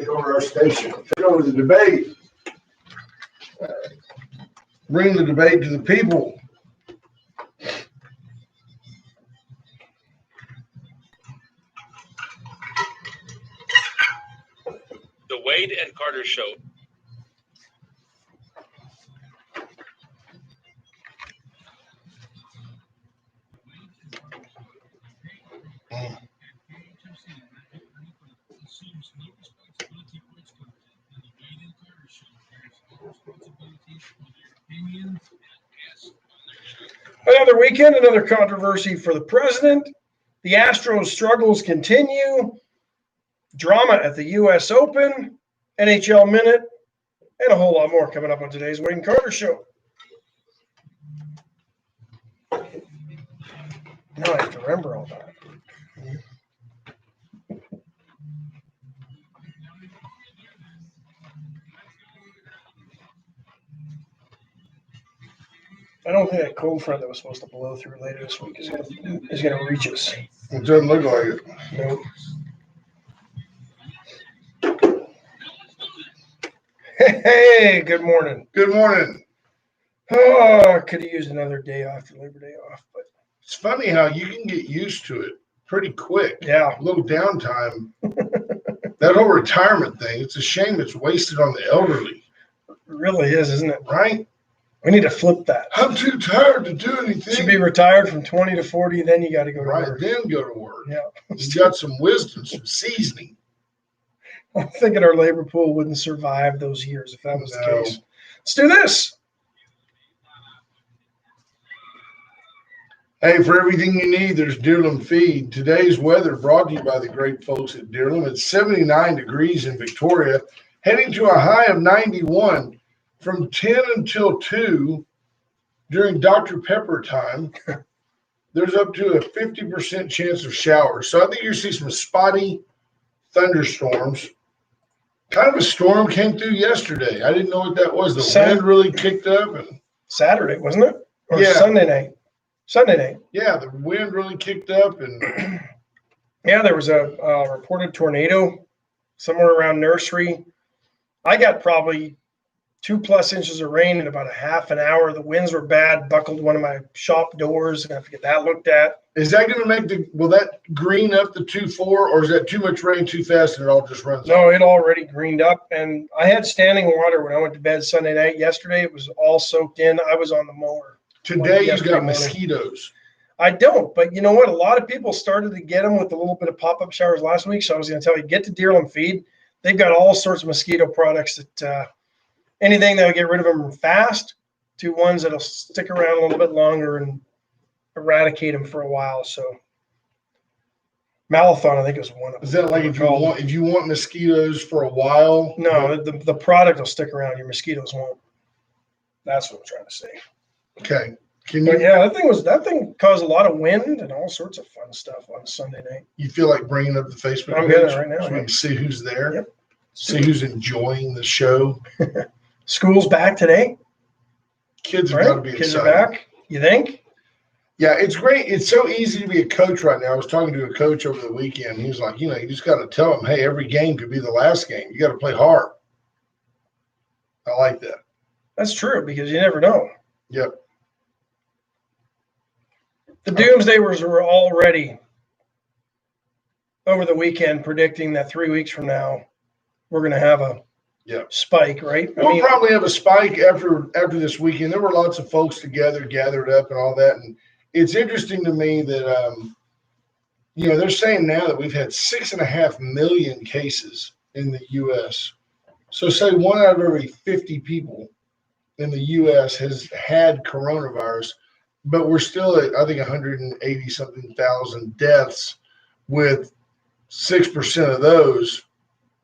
Take over our station. Take over the debate. Bring the debate to the people. The Wade and Carter Show. Another weekend, another controversy for the president. The Astros struggles continue. Drama at the U.S. Open, NHL Minute, and a whole lot more coming up on today's Wade and Carter Show. Now I have to remember all that. I don't think that cold front that was supposed to blow through later this week is going to reach us. It doesn't look like it. Nope. Hey, good morning. Good morning. Oh, could have used another day off, Labor Day off, but It's funny how you can get used to it pretty quick. yeah. A little downtime. That whole retirement thing, it's a shame it's wasted on the elderly. It really is, isn't it? Right? We need to flip that. I'm too tired to do anything. Should be retired from 20 to 40, then you got to go to Right, work. then go to work. Yeah. You got some wisdom, some seasoning. I'm thinking our labor pool wouldn't survive those years if that was the No. case. Let's do this. Hey, for everything you need, there's Deerlam Feed. Today's weather brought to you by the great folks at Deerlam. It's 79 degrees in Victoria, heading to a high of 91 from 10 until 2 during Dr. Pepper time. There's up to a 50% chance of showers. So I think you'll see some spotty thunderstorms. Kind of a storm came through yesterday. I didn't know what that was. The wind really kicked up. And Saturday, wasn't it? Or Yeah. Sunday night? Sunday night. yeah, the wind really kicked up. And Yeah, there was a reported tornado somewhere around Nursery. I got probably 2+ inches of rain in about a half an hour. The winds were bad, buckled one of my shop doors. I have to get that looked at. is that going to make will that green up the 2-4, or is that too much rain too fast and it all just runs? No, it already greened up, and I had standing water when I went to bed Sunday night. Yesterday, it was all soaked in. I was on the mower. Today you've yesterday got morning. mosquitoes. I don't, but you know what? A lot of people started to get them with a little bit of pop-up showers last week. So I was going to tell you, get to Deerlam Feed. They've got all sorts of mosquito products that anything that'll get rid of them fast to ones that'll stick around a little bit longer and eradicate them for a while. So Malathon, I think, is one of them. Is that like if you want mosquitoes for a while? No, the product will stick around. Your mosquitoes won't. That's what I'm trying to say. Okay. Can But you yeah, that thing caused a lot of wind and all sorts of fun stuff on Sunday night. you feel like bringing up the Facebook I'm page getting it right now, so we yeah. can see who's there? Yep. See who's enjoying the show. School's back today, Kids have right? got to be Kids excited. are back. You think? Yeah, it's great. It's so easy to be a coach right now. I was talking to a coach over the weekend. He was like, you just got to tell them, hey, every game could be the last game. You got to play hard. I like that. That's true because you never know. Yep. The doomsdayers were already over the weekend predicting that 3 weeks from now we're going to have a spike, right? We'll probably have a spike after this weekend. There were lots of folks gathered up and all that. And it's interesting to me that, they're saying now that we've had 6.5 million cases in the U.S. So say 1 out of every 50 people in the U.S. has had coronavirus, but we're still at, I think, 180-something thousand deaths, with 6% of those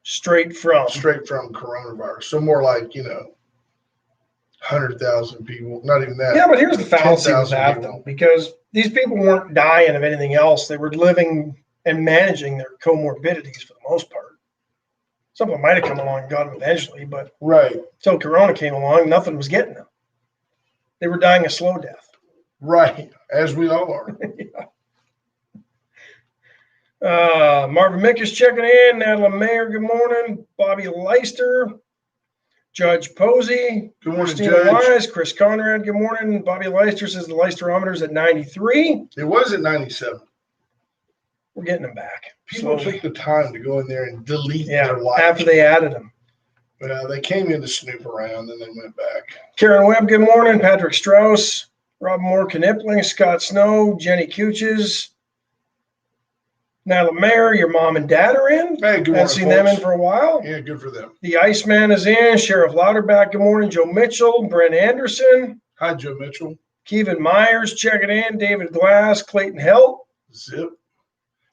straight from coronavirus. So more like, 100,000 people, not even that. Yeah, but here's the fallacy with 10,000 that, people. though, because these people weren't dying of anything else. They were living and managing their comorbidities for the most part. Something might have come along and got them eventually, but Right. until Corona came along, nothing was getting them. They were dying a slow death. Right. As we all are. Yeah. Marvin Mick is checking in. Natalie Mayer, good morning. Bobby Leister. Judge Posey. Good morning, Christina Judge. Wise. Chris Conrad, good morning. Bobby Leister says the Leisterometer is at 93. It was at 97. We're getting them back. People slowly. took the time to go in there and delete their life. After they added them. They came in to snoop around, then they went back. Karen Webb, good morning. Patrick Strauss. Rob Moore Knipling. Scott Snow. Jenny Cuches. Natalie Mayer, your mom and dad are in. Hey, good morning, Haven't seen them in for a while. Yeah, good for them. The Iceman is in. Sheriff Louderback, good morning. Joe Mitchell. Brent Anderson. Hi, Joe Mitchell. Kevin Myers checking in. David Glass. Clayton Helt. Zip.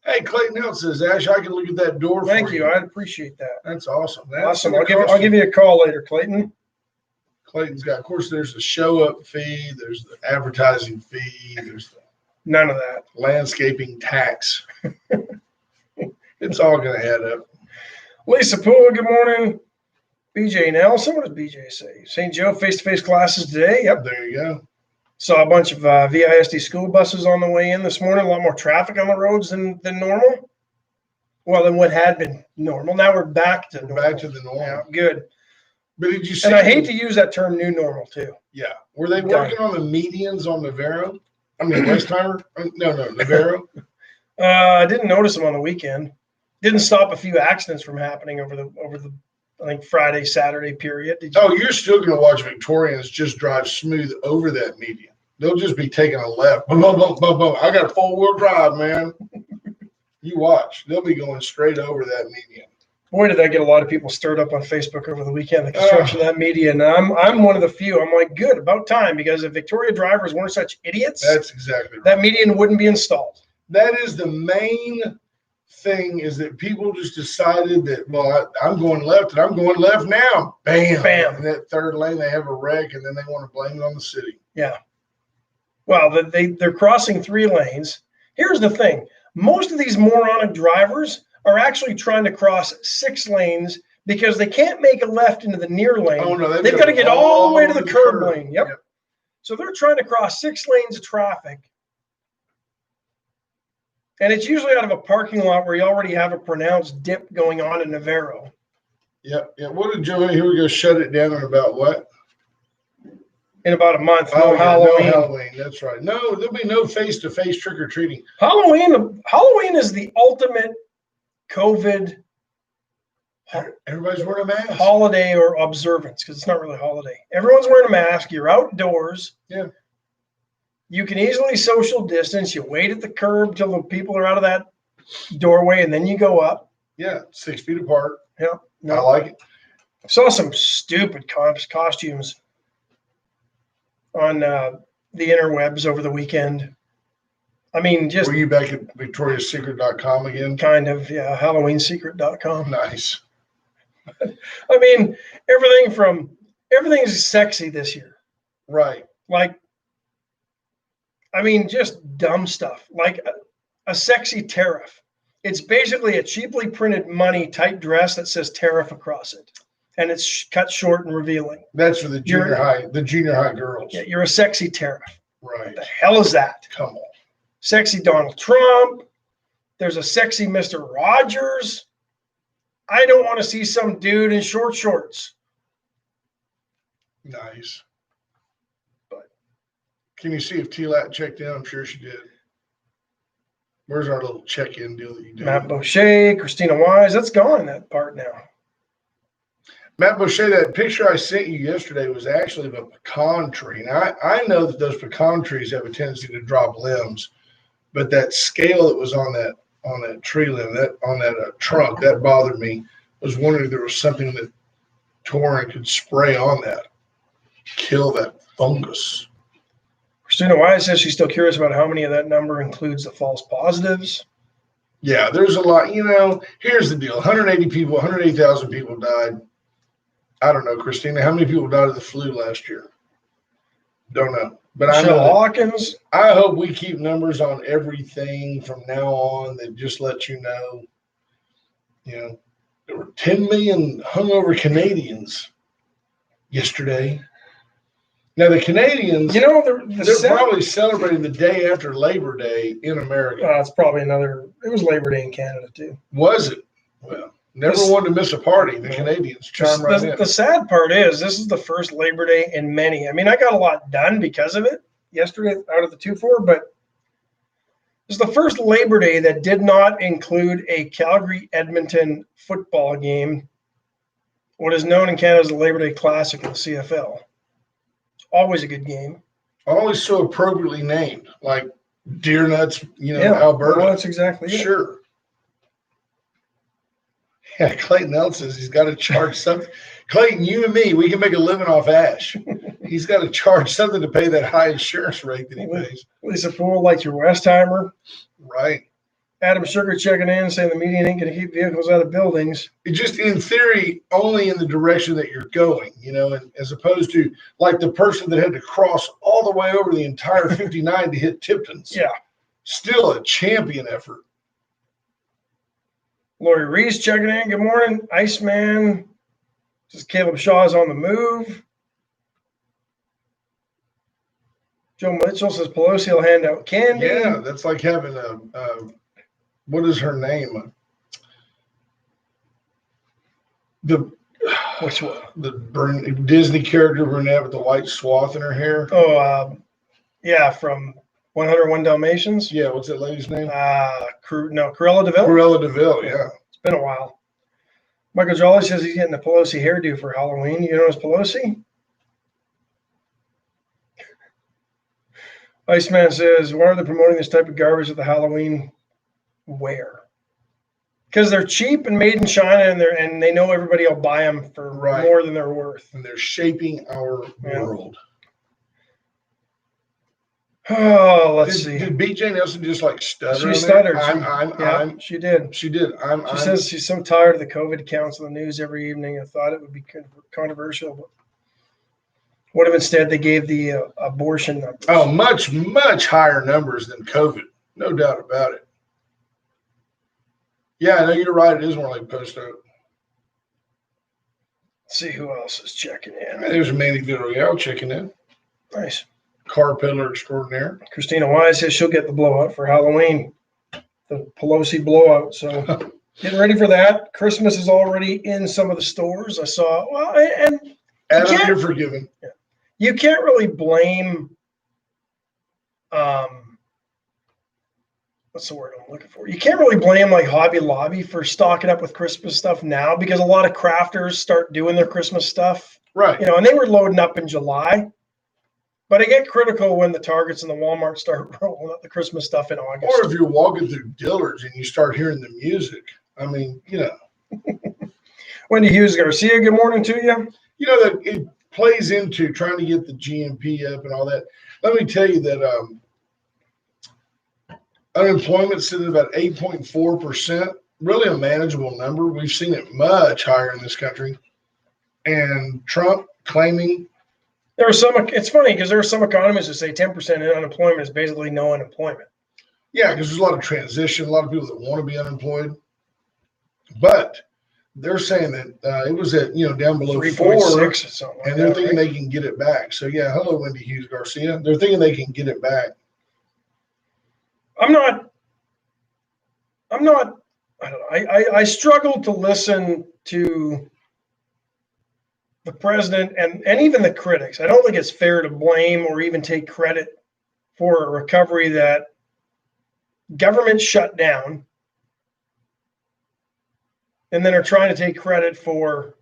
Hey, Clayton Hill says, Ash, I can look at that door Thank for you. I'd appreciate that. That's awesome. Awesome. I'll give you a call later, Clayton. Clayton's got, of course, there's the show up fee, there's the advertising fee, there's the None of that. landscaping tax. It's all going to add up. Lisa Poole, good morning. BJ Nelson, what does BJ say? St. Joe face-to-face classes today. Yep. There you go. Saw a bunch of VISD school buses on the way in this morning. A lot more traffic on the roads than normal. Well, than what had been normal. Now we're back to normal. Back to the normal. Yeah, good. But did you see? And I hate to use that term new normal too. Yeah. Were they working on the medians on Navarro? I mean, Westheimer? No, Navarro. I didn't notice them on the weekend. Didn't stop a few accidents from happening over the I think Friday, Saturday period. Oh, you're still going to watch Victorians just drive smooth over that median. They'll just be taking a left. Boom, boom, boom, boom, boom. I got a 4-wheel drive, man. You watch. They'll be going straight over that median. Boy, did that get a lot of people stirred up on Facebook over the weekend, the construction of that median. And I'm one of the few. I'm like, good, about time, because if Victoria drivers weren't such idiots, that's exactly right. That median wouldn't be installed. That is the main thing, is that people just decided that, well, I'm going left and I'm going left now. Bam. Bam. In that third lane, they have a wreck, and then they want to blame it on the city. Yeah. Well, they're crossing 3 lanes. Here's the thing. Most of these moronic drivers are actually trying to cross 6 lanes because they can't make a left into the near lane. Oh, no, they've got to get all the way to the curb curb lane. Yep. So they're trying to cross 6 lanes of traffic. And it's usually out of a parking lot where you already have a pronounced dip going on in Navarro. Yeah. What did Joey? Here we go. Shut it down in about what? In about a month. No Halloween. No Halloween. That's right. No, there'll be no face-to-face trick-or-treating. Halloween is the ultimate COVID Everybody's wearing a mask. holiday or observance, because it's not really a holiday. Everyone's wearing a mask. You're outdoors. Yeah. You can easily social distance. You wait at the curb till the people are out of that doorway, and then you go up. Yeah, 6 feet apart. Yeah. I like it. I saw some stupid costumes on the interwebs over the weekend. I mean, just Were you back at victoriassecret.com again? kind of, yeah, halloweensecret.com. Nice. I mean, everything's sexy this year. Right. Like, I mean, just dumb stuff, like a sexy tariff. It's basically a cheaply printed money type dress that says tariff across it. And it's cut short and revealing. That's for the junior high girls. Yeah, you're a sexy tariff. Right. What the hell is that? Come on. Sexy Donald Trump. There's a sexy Mr. Rogers. I don't want to see some dude in short shorts. Nice. But can you see if T-Lat checked in? I'm sure she did. Where's our little check-in deal that you do? Matt Boucher, Christina Wise. That's gone, that part now. Matt Boucher, that picture I sent you yesterday was actually of a pecan tree. Now, I know that those pecan trees have a tendency to drop limbs, but that scale that was on that tree limb, on that trunk, that bothered me. I was wondering if there was something that Torin could spray on that, kill that fungus. Christina Wise says she's still curious about how many of that number includes the false positives. Yeah, there's a lot. Here's the deal. 180,000 people died. I don't know, Christina. How many people died of the flu last year? Don't know. But I know Hawkins. I hope we keep numbers on everything from now on that just let you know, there were 10 million hungover Canadians yesterday. Now the Canadians, You know, they're probably celebrating the day after Labor Day in America. It's probably it was Labor Day in Canada too. Was it? Well, never wanted to miss a party. The Canadians chime right in. The sad part is this is the first Labor Day in many. I mean, I got a lot done because of it yesterday out of the 2-4, but it's the first Labor Day that did not include a Calgary-Edmonton football game, what is known in Canada as the Labor Day Classic in the CFL. Always a good game. Always so appropriately named, like Deer Nuts, Alberta. Well, that's exactly it. Sure. Yeah, Clayton L says he's got to charge something. Clayton, you and me, we can make a living off ash. He's got to charge something to pay that high insurance rate that he pays. Lisa Poole likes your Westheimer. Right. Adam Sugar checking in, saying the media ain't going to keep vehicles out of buildings. It just, in theory, only in the direction that you're going, and as opposed to like the person that had to cross all the way over the entire 59 to hit Tipton's. Yeah. Still a champion effort. Lori Reese checking in. Good morning. Iceman says Caleb Shaw is on the move. Joe Mitchell says Pelosi will hand out candy. Yeah, that's like having what is her name? Which one? The Disney character brunette with the white swath in her hair. Oh, yeah, from 101 Dalmatians. Yeah, what's that lady's name? Cruella DeVille. Cruella DeVille, yeah. It's been a while. Michael Jolly says he's getting a Pelosi hairdo for Halloween. You know, it's Pelosi. Iceman says, why are they promoting this type of garbage at the Halloween wear? Because they're cheap and made in China, and they know everybody will buy them for more than they're worth. And they're shaping our world. Oh, let's see. Did BJ Nelson just like stutter? She stuttered. She did. She says she's so tired of the COVID counts on the news every evening. I thought it would be controversial, but what if instead they gave the abortion numbers? Oh, much, much higher numbers than COVID. No doubt about it. Yeah, I know you're right. It is more like post-oak. Let's see who else is checking in. There's Manny Villarreal checking in. Nice. Car peddler extraordinaire. Christina Wise says she'll get the blowout for Halloween. The Pelosi blowout. So getting ready for that. Christmas is already in some of the stores. I saw. Well, and Adam, you're forgiven. Yeah. You can't really blame. What's the word I'm looking for? You can't really blame like Hobby Lobby for stocking up with Christmas stuff now, because a lot of crafters start doing their Christmas stuff. Right. And they were loading up in July. But I get critical when the Targets and the Walmart start rolling up the Christmas stuff in August. Or if you're walking through Dillard's and you start hearing the music. I mean, Wendy Hughes Garcia, good morning to you. That it plays into trying to get the GMP up and all that. Let me tell you that unemployment sitting at about 8.4%, really a manageable number. We've seen it much higher in this country. And Trump claiming. It's funny because there are some economists who say 10% unemployment is basically no unemployment. Yeah, because there's a lot of transition, a lot of people that want to be unemployed. But they're saying that it was at, down below 4, or something and they're thinking they can get it back. So, yeah, hello, Wendy Hughes Garcia. They're thinking they can get it back. I don't know. I struggle to listen to the president and even the critics. I don't think it's fair to blame or even take credit for a recovery that government shut down and then are trying to take credit for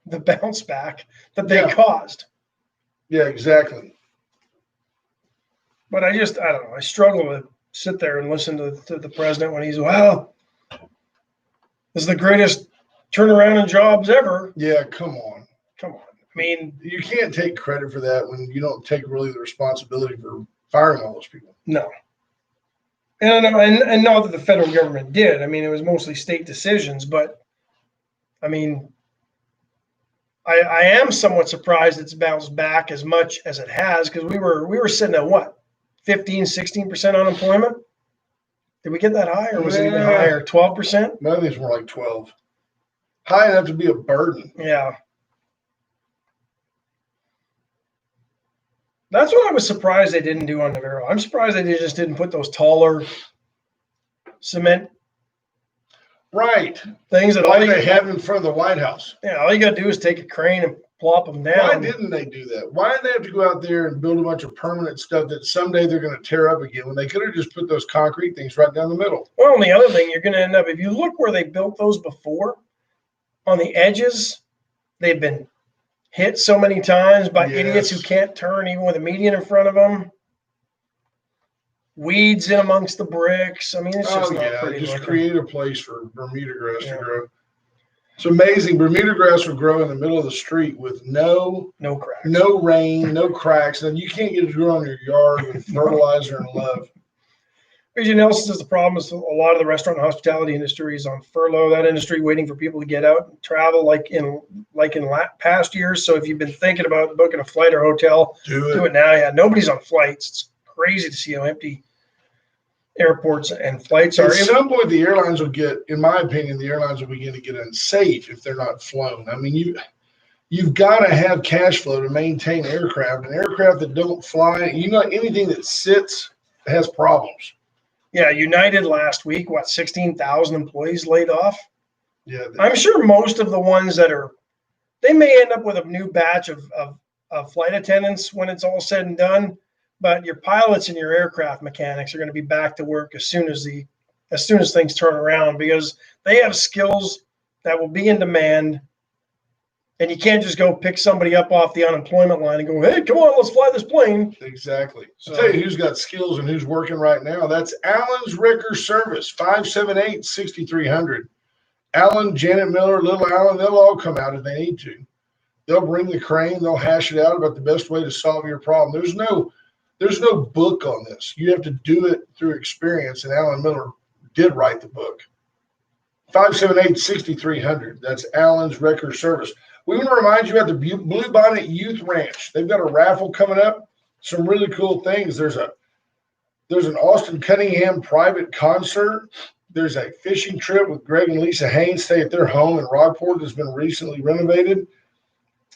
the bounce back that they caused. Yeah, exactly. But I don't know. I struggle to sit there and listen to the president when he's, this is the greatest turnaround in jobs ever. Yeah, come on. I mean, you can't take credit for that when you don't take really the responsibility for firing all those people. No. And not that the federal government did. I mean, it was mostly state decisions, but I mean, I am somewhat surprised it's bounced back as much as it has, because we were sitting at what, 15, 16% unemployment? Did we get that high, or was it even higher? 12%? I think it's more like 12. High enough to be a burden. Yeah. That's what I was surprised they didn't do on Navarro. I'm surprised they just didn't put those taller cement Right. things that Like they have in front of the White House. Yeah, all you got to do is take a crane and plop them down. Why didn't they do that? Why did they have to go out there and build a bunch of permanent stuff that someday they're going to tear up again when they could have just put those concrete things right down the middle? Well, and the other thing, you're going to end up, if you look where they built those before, on the edges, they've been hit so many times by idiots who can't turn even with a median in front of them. Weeds in amongst the bricks. I mean, it's just not pretty. Just create a place for Bermuda grass to grow. It's amazing. Bermuda grass will grow in the middle of the street with no cracks, no rain, no cracks, and you can't get it to grow in your yard with fertilizer and love. BJ Nelson says the problem is a lot of the restaurant and hospitality industry is on furlough. That industry waiting for people to get out and travel like in past years. So if you've been thinking about booking a flight or hotel, do it now. Yeah, nobody's on flights. It's crazy to see how empty airports and flights are. At some point, the airlines will get, in my opinion, the airlines will begin to get unsafe if they're not flown. I mean, you've got to have cash flow to maintain aircraft, and aircraft that don't fly, anything that sits has problems. Yeah, United last week, 16,000 employees laid off? Yeah. I'm sure most of the ones they may end up with a new batch of flight attendants when it's all said and done, but your pilots and your aircraft mechanics are going to be back to work as soon as things turn around, because they have skills that will be in demand. And you can't just go pick somebody up off the unemployment line and go, hey, come on, let's fly this plane. Exactly. So, I'll tell you who's got skills and who's working right now. That's Allen's Wrecker Service, 578-6300. Allen, Janet Miller, Little Allen, they'll all come out if they need to. They'll bring the crane. They'll hash it out about the best way to solve your problem. There's no book on this. You have to do it through experience, and Allen Miller did write the book. 578-6300. That's Allen's Wrecker Service. We want to remind you about the Blue Bonnet Youth Ranch. They've got a raffle coming up. Some really cool things. There's an Austin Cunningham private concert. There's a fishing trip with Greg and Lisa Haynes. Stay at their home in Rockport that's been recently renovated.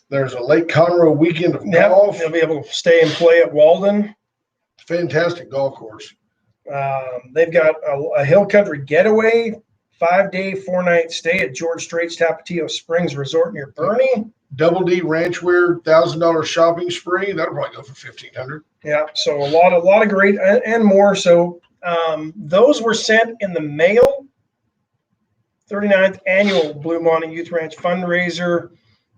There's a Lake Conroe weekend of golf. They'll be able to stay and play at Walden. Fantastic golf course. They've got a hill country getaway, 5-day, 4-night stay at George Strait's Tapatio Springs Resort near Bernie. Double D Ranchwear $1,000 shopping spree. That'll probably go for $1,500. Yeah, so a lot of great and more. So those were sent in the mail. 39th annual Blue Bonnet Youth Ranch fundraiser.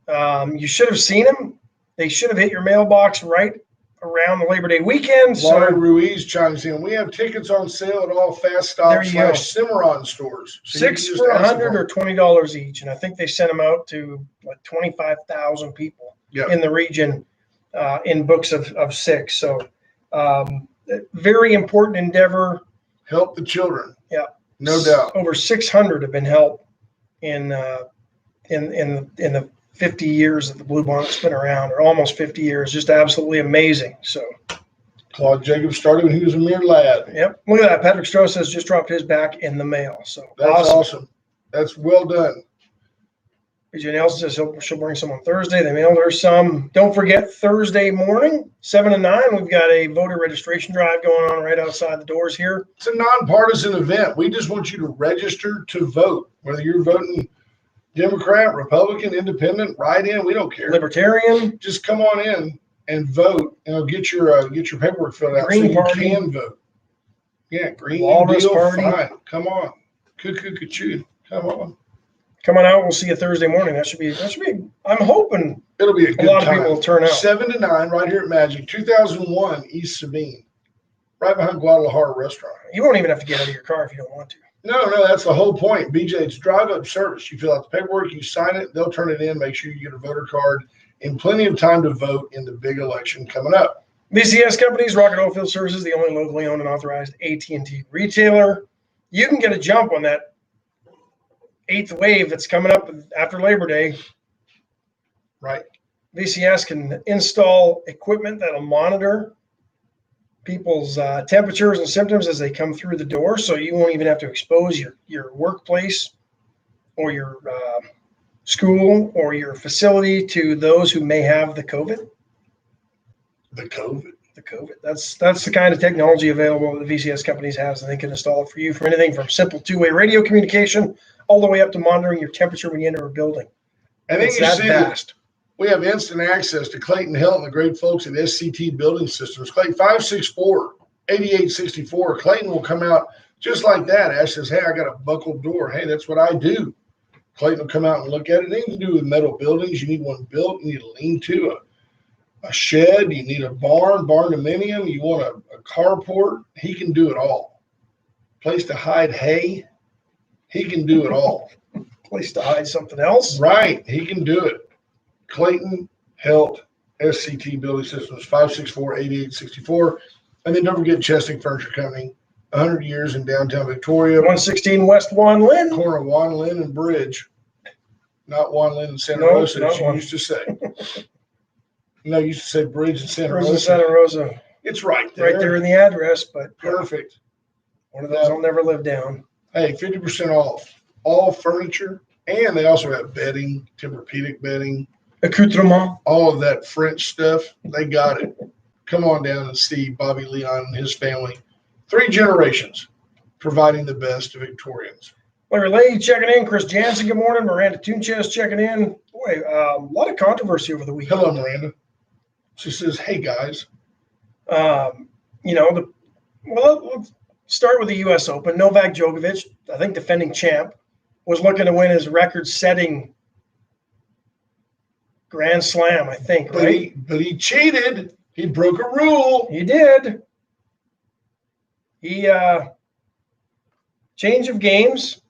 You should have seen them. They should have hit your mailbox right around the Labor Day weekend. Laurie Ruiz chimes in. We have tickets on sale at all Fast Stop / Cimarron stores. So 6 for $100 or $20 each, and I think they sent them out to like 25,000 people in the region in books of 6. So very important endeavor. Help the children. Yeah, no doubt. Over 600 have been helped in the 50 years that the Blue Bonnet's been around, or almost 50 years. Just absolutely amazing. So Claude Jacobs started when he was a mere lad. Yep. Look at that. Patrick Strauss has just dropped his back in the mail. So that's awesome. That's well done. BJ Nelson says she'll bring some on Thursday. They mailed her some. Don't forget Thursday morning, 7 to 9, we've got a voter registration drive going on right outside the doors here. It's a nonpartisan event. We just want you to register to vote, whether you're voting Democrat, Republican, Independent, write-in, we don't care. Libertarian. Just come on in and vote, and get your paperwork filled out Green so Party. You can vote. Yeah, Green Walrus Deal, Party. fine. Come on. Cuckoo. Come on. Come on out. We'll see you Thursday morning. That should be. I'm hoping it'll be a good lot time. of people will turn out. 7 to 9 right here at Magic, 2001 East Sabine, right behind Guadalajara Restaurant. You won't even have to get out of your car if you don't want to. No, that's the whole point. BJ, it's drive-up service. You fill out the paperwork, you sign it, they'll turn it in, make sure you get a voter card, and plenty of time to vote in the big election coming up. BCS Companies, Rocket Oilfield Services, the only locally owned and authorized AT&T retailer. You can get a jump on that 8th wave that's coming up after Labor Day. Right. BCS can install equipment that'll monitor people's temperatures and symptoms as they come through the door, so you won't even have to expose your workplace or your school or your facility to those who may have the COVID. The COVID. The COVID. That's the kind of technology available that the VCS companies have, and they can install it for you for anything from simple two-way radio communication all the way up to monitoring your temperature when you enter a building. And then It's you that see fast. we have instant access to Clayton Hill and the great folks at SCT Building Systems. Clayton 564-8864. Clayton will come out just like that. Ash says, hey, I got a buckled door. Hey, that's what I do. Clayton will come out and look at it. Anything to do with metal buildings, you need one built, you need a lean-to, a shed, you need a barn dominium, you want a carport, he can do it all. Place to hide hay, he can do it all. Place to hide something else. Right, he can do it. Clayton Helt, SCT Building Systems, 564-8864. And then don't forget Chesting Furniture Company, 100 years in downtown Victoria. 116 West Juan Lynn. Corner of Juan Lynn and Bridge. Not Juan Lynn and Santa No, Rosa, not as you one. used to say. No, you used to say Bridge and Santa Rosa, Rosa. Santa Rosa. It's right there. Right there in the address, but Perfect. one of those I'll never live down. Hey, 50% off all furniture. And they also have bedding, Tempur-Pedic bedding, Accoutrement. all of that French stuff. They got it. Come on down and see Bobby Leon and his family. 3 generations providing the best to Victorians. Larry Lay checking in. Chris Jansen, good morning. Miranda Tunches checking in. Boy, a lot of controversy over the weekend. Hello, Miranda. She says, hey, guys. Let's start with the U.S. Open. Novak Djokovic, I think defending champ, was looking to win his record-setting Grand Slam, I think, right? But he cheated. He broke a rule. He did. He change of games,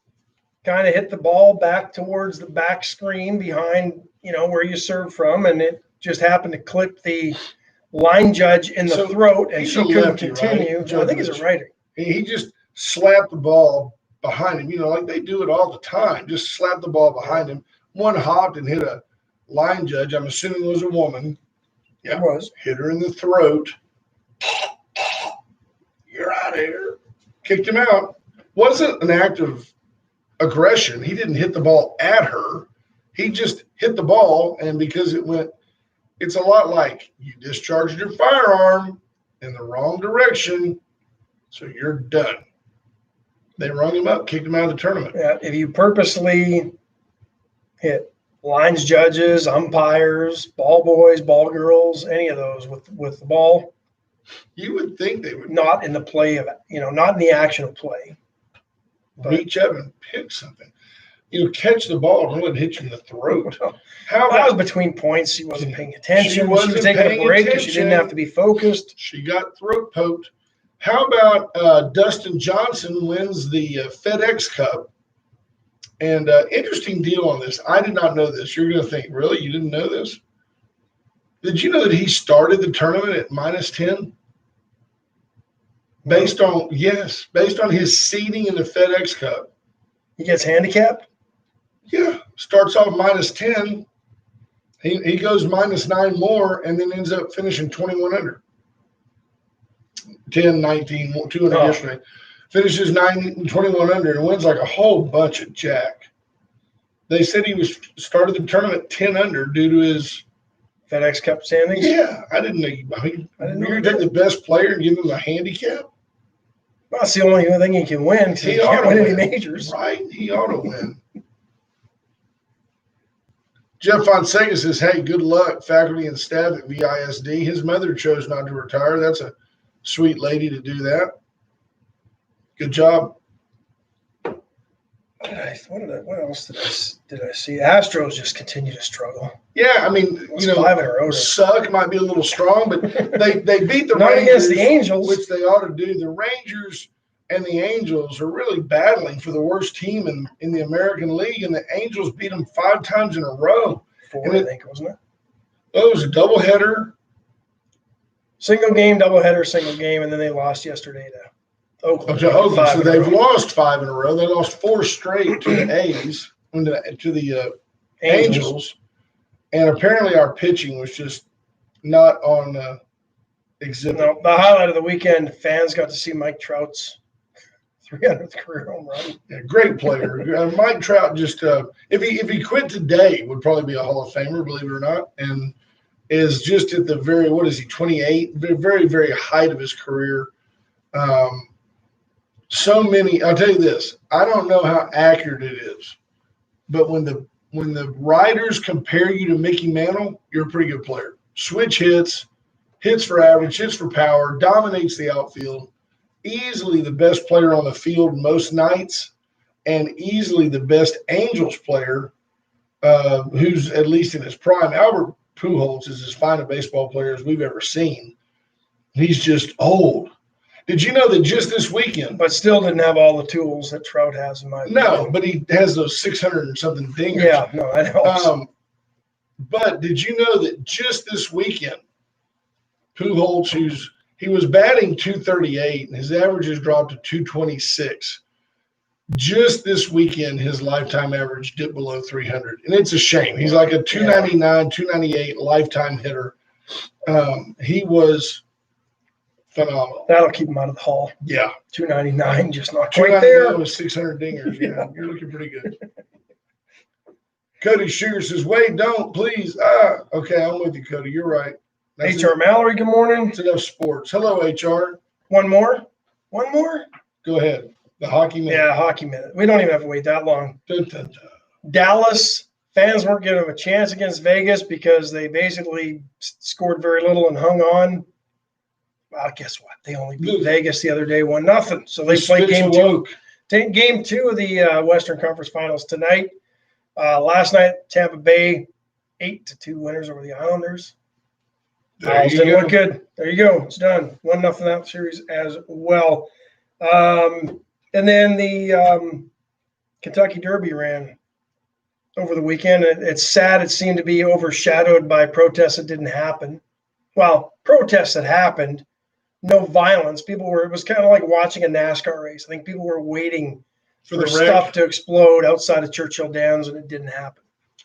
kind of hit the ball back towards the back screen behind, where you serve from, and it just happened to clip the line judge in the throat, and she couldn't lefty, continue. right? I think he's a writer. He just slapped the ball behind him, like they do it all the time. Just slap the ball behind him. One hopped and hit a line judge. I'm assuming it was a woman. Yeah, it was. Hit her in the throat. You're out of here. Kicked him out. Wasn't an act of aggression. He didn't hit the ball at her. He just hit the ball, and because it went, it's a lot like you discharged your firearm in the wrong direction, so you're done. They rung him up, kicked him out of the tournament. Yeah, if you purposely hit lines judges, umpires, ball boys, ball girls, any of those with the ball, you would think they would not in the play of not in the action of play. Reach up and pick something. Catch the ball, don't let it hit you in the throat. How that was about between points. She wasn't paying attention. She wasn't was taking paying a break because she attention. didn't have to be focused. she got throat poked? How about Dustin Johnson wins the FedEx Cup? And interesting deal on this. I did not know this. You're going to think, really? You didn't know this? Did you know that he started the tournament at -10? Based on his seeding in the FedEx Cup. He gets handicapped. Yeah, starts off -10. He goes -9 more and then ends up finishing 21 under. 10, 19, 200 yesterday. Finishes 21 under and wins like a whole bunch of jack. They said he started the tournament 10 under due to his FedEx Cup standings. Yeah, I didn't know. You're going to take the best player and give him a handicap? Well, that's the only thing he can win because he can't win any majors. Right? He ought to win. Jeff Fonseca says, hey, good luck, faculty and staff at VISD. His mother chose not to retire. That's a sweet lady to do that. Good job. What else did I see? Astros just continue to struggle. Yeah, I mean, 5 in a row. Suck might be a little strong, but they beat the Not Rangers, against the Angels, which they ought to do. The Rangers and the Angels are really battling for the worst team in the American League, and the Angels beat them 5 times in a row. 4, I think, wasn't it? Oh, it was a doubleheader. Single game, doubleheader, single game, and then they lost yesterday to Oakland. So they've lost 5 in a row. They lost 4 straight to the A's, to the Angels. And apparently our pitching was just not on exhibit. No, the highlight of the weekend, fans got to see Mike Trout's 300th career home run. Yeah, great player. Mike Trout just if he quit today would probably be a Hall of Famer, believe it or not. And is just at the very, what is he, 28? Very, very height of his career. So many, I'll tell you this, I don't know how accurate it is, but when the writers compare you to Mickey Mantle, you're a pretty good player. Switch hits, hits for average, hits for power, dominates the outfield, easily the best player on the field most nights, and easily the best Angels player who's at least in his prime. Albert Pujols is as fine a baseball player as we've ever seen. He's just old. Did you know that just this weekend? But still didn't have all the tools that Trout has in my opinion. No, but he has those 600 and something dingers. Yeah, no, that helps. But did you know that just this weekend, Pujols, he was batting 238 and his average has dropped to 226. Just this weekend, his lifetime average dipped below 300. And it's a shame. He's like a 299, 298 lifetime hitter. He was phenomenal. That'll keep him out of the Hall. Yeah. 299, just not quite there. With 600 dingers. Yeah. You're looking pretty good. Cody Sugar says, Wade, don't, please. Okay, I'm with you, Cody. You're right. That's HR Mallory, good morning. It's enough sports. Hello, HR. One more? One more? Go ahead. The hockey minute. Yeah, hockey minute. We don't even have to wait that long. Dun, dun, dun. Dallas, fans weren't giving them a chance against Vegas because they basically scored very little and hung on. Well, guess what? They only beat Vegas the other day, 1-0. So they played game two. Game two of the Western Conference Finals tonight. Last night, Tampa Bay, 8-2 winners over the Islanders. There you didn't go. look good. There you go. It's done. 1-0 that series as well. And then the Kentucky Derby ran over the weekend. It's sad. It seemed to be overshadowed by protests that didn't happen. Well, protests that happened, no violence. It was kind of like watching a NASCAR race. I think people were waiting for stuff to explode outside of Churchill Downs, and it didn't happen.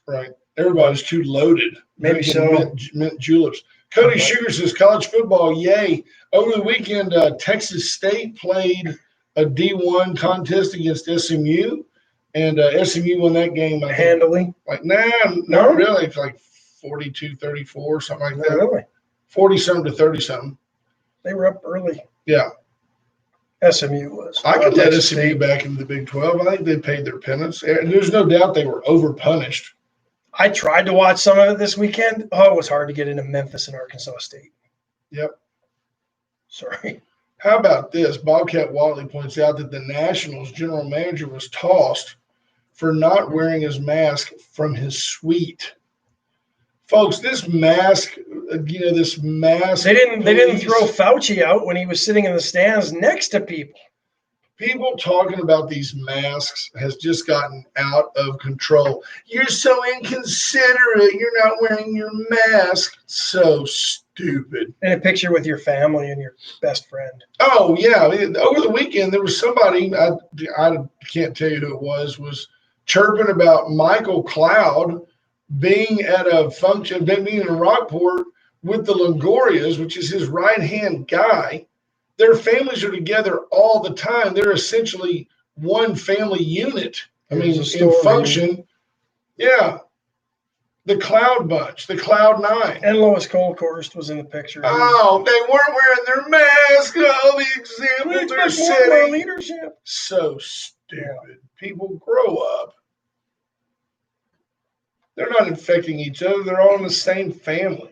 Right. Everybody's too loaded. Maybe so. Mint juleps. Cody Sugar says college football, yay. Over the weekend, Texas State played a D1 contest against SMU, and SMU won that game. Handily? Not really. It's like 42-34, something like that. Really? 40-something to 30-something. They were up early. Yeah. SMU was. I could let SMU back into the Big 12. I think they paid their penance. There's no doubt they were overpunished. I tried to watch some of it this weekend. Oh, it was hard to get into Memphis and Arkansas State. Yep. Sorry. How about this? Bobcat Watley points out that the Nationals general manager was tossed for not wearing his mask from his suite. Folks, this mask. They didn't throw Fauci out when he was sitting in the stands next to people. People talking about these masks has just gotten out of control. You're so inconsiderate. You're not wearing your mask. So stupid. And a picture with your family and your best friend. Oh, yeah. Over the weekend, there was somebody, I can't tell you who it was chirping about Michael Cloud being at a function, being in Rockport with the Longorias, which is his right-hand guy. Their families are together all the time. They're essentially one family unit. In function. Yeah. The Cloud Bunch, the Cloud Nine. And Lois Colkhorst was in the picture. Oh, they weren't wearing their mask. Oh, the example they're setting. Leadership. So stupid. Yeah. People grow up. They're not infecting each other. They're all in the same family.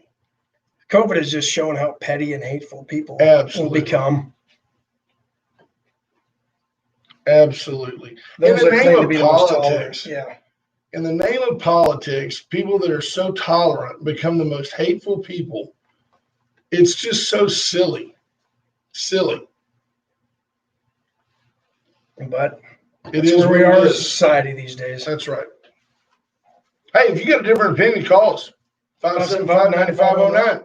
COVID has just shown how petty and hateful people will become. Absolutely. Those in the name of politics. In the name of politics, people that are so tolerant become the most hateful people. It's just so silly. Silly. But it is where we are as a society these days. That's right. Hey, if you got a different opinion, call us. 575-9509.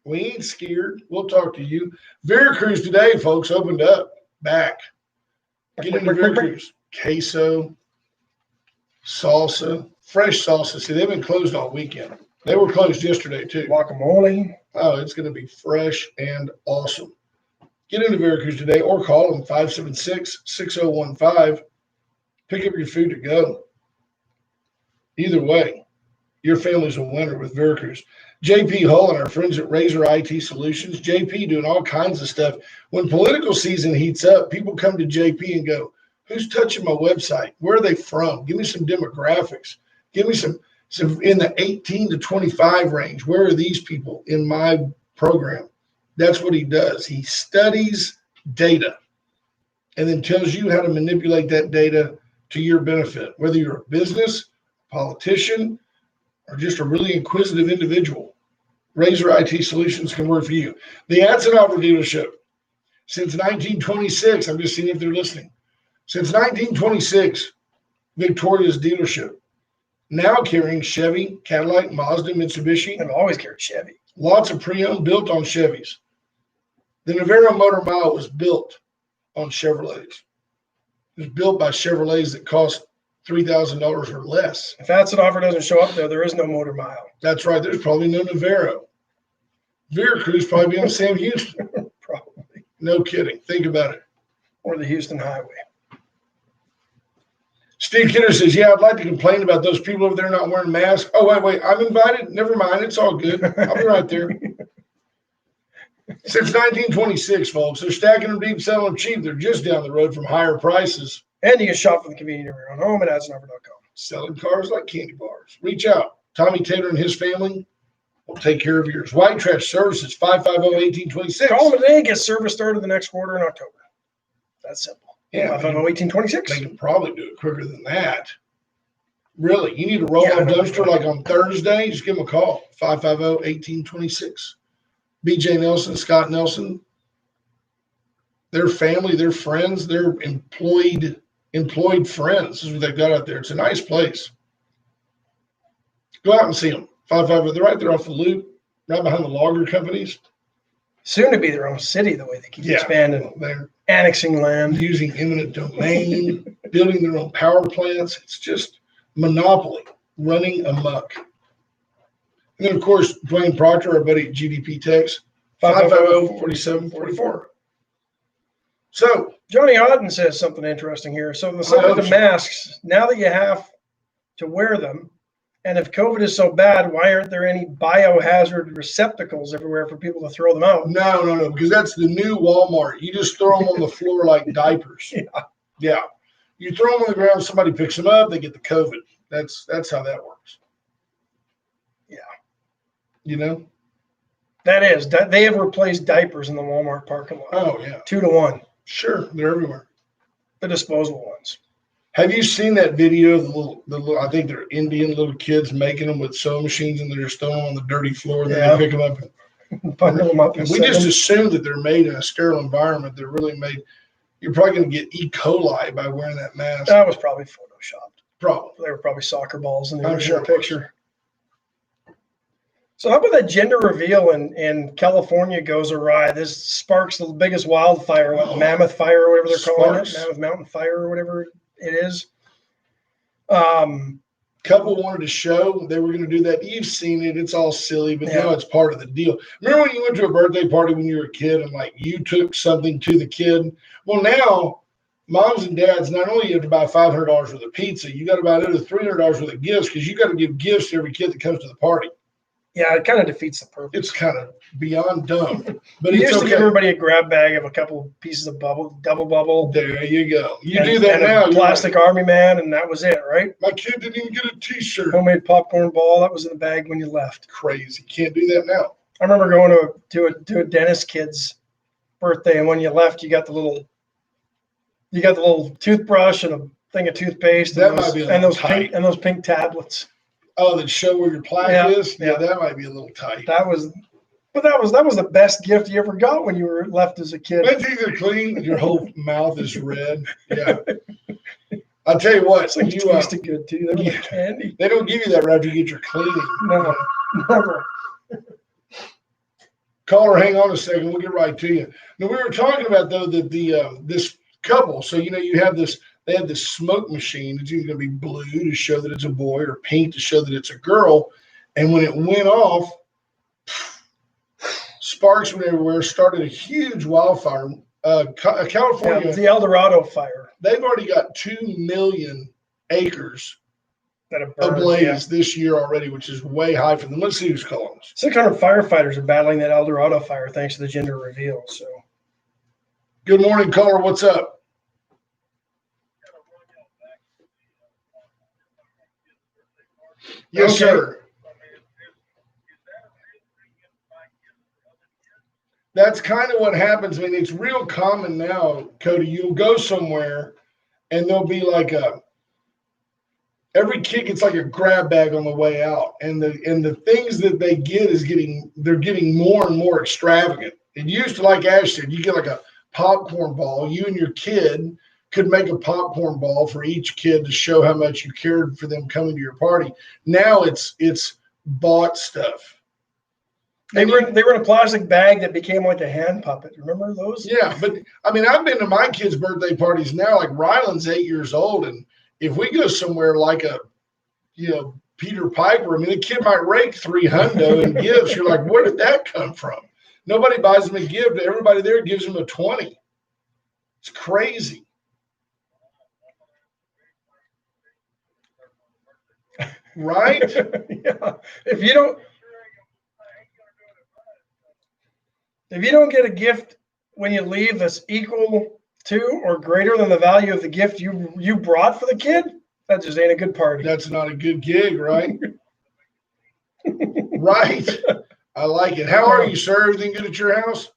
We ain't scared. We'll talk to you. Veracruz today, folks, opened up. Back. Get into Veracruz. Queso, salsa, fresh salsa. See, they've been closed all weekend. They were closed yesterday, too. Guacamole. Oh, it's going to be fresh and awesome. Get into Veracruz today or call them 576-6015. Pick up your food to go. Either way. Your family's a winner with Veracruz. JP Hull and our friends at Razor IT Solutions. JP doing all kinds of stuff. When political season heats up, people come to JP and go, who's touching my website? Where are they from? Give me some demographics. Give me some in the 18 to 25 range. Where are these people in my program? That's what he does. He studies data and then tells you how to manipulate that data to your benefit, whether you're a business, politician, or just a really inquisitive individual. Razor IT Solutions can work for you. The Atzenhower dealership, since 1926, I'm just seeing if they're listening. Since 1926, Victoria's dealership, now carrying Chevy, Cadillac, Mazda, Mitsubishi. I've always carried Chevy. Lots of pre-owned built on Chevys. The Navarro Motor Mile was built on Chevrolets. It was built by Chevrolets that cost $3,000 or less. If Atzenhower doesn't show up there is no Motor Mile. That's right. There's probably no Navarro. Veracruz probably be on Sam Houston. Probably. No kidding. Think about it. Or the Houston Highway. Steve Kidder says, yeah, I'd like to complain about those people over there not wearing masks. Oh, wait. I'm invited. Never mind. It's all good. I'll be right there. Since 1926, folks, they're stacking them deep, selling them cheap. They're just down the road from higher prices. And you can shop from the convenience of your own home at Atzenhower.com. Selling cars like candy bars. Reach out. Tommy Taylor and his family will take care of yours. White Trash Services, 550-1826. Call them today. Get service started the next quarter in October. That's simple. Yeah, 550-1826. They can probably do it quicker than that. Really, you need a roll-off dumpster like on Thursday, just give them a call, 550-1826. BJ Nelson, Scott Nelson, their family, their friends, their employed friends. This is what they've got out there. It's a nice place. Go out and see them. 550, they're right there off the loop, right behind the logger companies. Soon to be their own city, the way they keep expanding. They're annexing land. Using eminent domain, building their own power plants. It's just monopoly running amok. And then, of course, Dwayne Proctor, our buddy at GDP Techs, 550-4744. So, Johnny Hodden says something interesting here. So, the subject of masks, now that you have to wear them, and if COVID is so bad, why aren't there any biohazard receptacles everywhere for people to throw them out? No, because that's the new Walmart. You just throw them on the floor like diapers. Yeah. You throw them on the ground, somebody picks them up, they get the COVID. That's how that works. Yeah. You know? That is. They have replaced diapers in the Walmart parking lot. Oh, yeah. 2-to-1. Sure. They're everywhere. The disposable ones. Have you seen that video of the little, I think they're Indian little kids making them with sewing machines and they're just throwing them on the dirty floor and then they pick them up and bundle them up. And we just assume that they're made in a sterile environment. They're really made. You're probably going to get E. coli by wearing that mask. That was probably photoshopped. Probably. They were probably soccer balls in the original picture. So how about that gender reveal in California goes awry? This sparks the biggest wildfire, Mammoth Fire or whatever they're calling it, Mammoth Mountain Fire or whatever it is. Couple wanted to show they were going to do that. You've seen it. It's all silly, but you know it's part of the deal. Remember when you went to a birthday party when you were a kid and like you took something to the kid? Well, now moms and dads, not only you have to buy $500 worth of pizza, you got to buy another $300 worth of gifts because you got to give gifts to every kid that comes to the party. Yeah, it kind of defeats the purpose. It's kind of beyond dumb. But you used to give everybody a grab bag of a couple of pieces of double bubble. There you go. You do that now. A plastic Army man, and that was it, right? My kid didn't even get a T-shirt. Homemade popcorn ball. That was in the bag when you left. Crazy. Can't do that now. I remember going to a dentist kid's birthday, and when you left, you got the little toothbrush and a thing of toothpaste. That might be those pink tablets. Oh, that show where your plaque is? Yeah, that might be a little tight. That was the best gift you ever got when you were left as a kid. My teeth are clean. Your whole mouth is red. Yeah. I'll tell you what. It tasted good too. They were like candy. They don't give you that right after you get your cleaning. No, never. Caller, hang on a second. We'll get right to you. Now, we were talking about, though, that this couple, so, you have this, they had this smoke machine. It's either going to be blue to show that it's a boy or pink to show that it's a girl. And when it went off, sparks went everywhere, started a huge wildfire. California. The El Dorado fire. They've already got 2 million acres that have burned, ablaze this year already, which is way high for them. Let's see who's calling us. 600 firefighters are battling that El Dorado fire thanks to the gender reveal. So, Good morning, caller. What's up? Yes, Okay. sir. That's kind of what happens. I mean, it's real common now, Cody. You'll go somewhere and there'll be like every kid gets like a grab bag on the way out. And the things that they get they're getting more and more extravagant. It used to, like Ash said, you get like a popcorn ball. You and your kid could make a popcorn ball for each kid to show how much you cared for them coming to your party. Now it's bought stuff. they were in a plastic bag that became like a hand puppet. Remember those? Yeah, but I mean, I've been to my kids' birthday parties now. Like Ryland's 8 years old, and if we go somewhere like Peter Piper, I mean, the kid might rake $300 in gifts. You're like, where did that come from? Nobody buys them a gift. Everybody there gives them a 20. It's crazy. Right? Yeah. If you don't get a gift when you leave that's equal to or greater than the value of the gift you brought for the kid, that just ain't a good party. That's not a good gig, right? Right. I like it. How are you, sir? Everything good at your house?